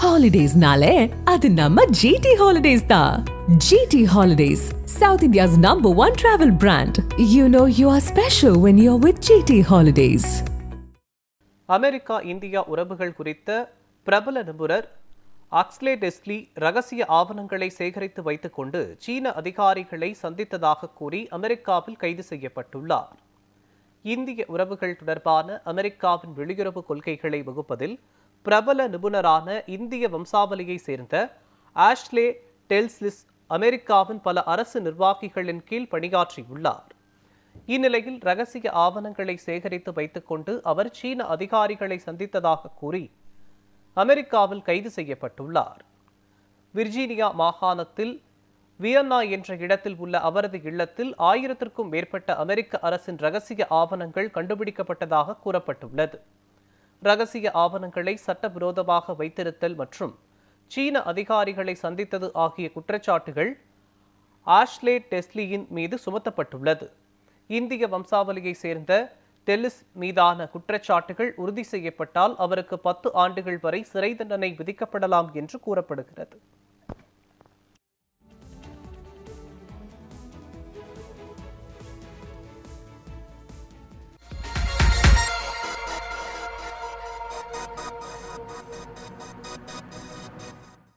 Holidays-nale, adu namma GT Holidays da. GT Holidays, South India's #1 travel brand. You know you are special when you're with GT Holidays. America India உறவுகள் குறித்த பிரபல நிபுணர் ஆக்ஸ்லே டெஸ்லி ரகசிய ஆவணங்களை சேகரித்து வைத்துக் கொண்டு சீன அதிகாரிகளை சந்தித்ததாக கூறி அமெரிக்காவில் கைது செய்யப்பட்டுள்ளார். இந்திய உறவுகள் தொடர்பான அமெரிக்காவின் வெளியுறவு கொள்கைகளை வகுப்பதில் பிரபல நிபுணரான இந்திய வம்சாவளியை சேர்ந்த ஆஷ்லே டெல்ஸ்லிஸ் அமெரிக்காவின் பல அரசு நிர்வாகிகளின் கீழ் பணியாற்றியுள்ளார். இந்நிலையில் ரகசிய ஆவணங்களை சேகரித்து வைத்துக் கொண்டு அவர் சீன அதிகாரிகளை சந்தித்ததாக கூறி அமெரிக்காவில் கைது செய்யப்பட்டுள்ளார். விர்ஜீனியா மாகாணத்தில் வியன்னா என்ற இடத்தில் உள்ள அவரது இல்லத்தில் 1000க்கும் மேற்பட்ட அமெரிக்க அரசின் ரகசிய ஆவணங்கள் கண்டுபிடிக்கப்பட்டதாக கூறப்பட்டுள்ளது. ரகசிய ஆவணங்களை சட்டவிரோதமாக வைத்திருத்தல் மற்றும் சீன அதிகாரிகளை சந்தித்தது ஆகிய குற்றச்சாட்டுகள் ஆஷ்லே டெஸ்லியின் மீது சுமத்தப்பட்டுள்ளது. இந்திய வம்சாவளியை சேர்ந்த டெல்லிஸ் மீதான குற்றச்சாட்டுகள் உறுதி செய்யப்பட்டால் அவருக்கு 10 ஆண்டுகள் வரை சிறை தண்டனை விதிக்கப்படலாம் என்று கூறப்படுகிறது.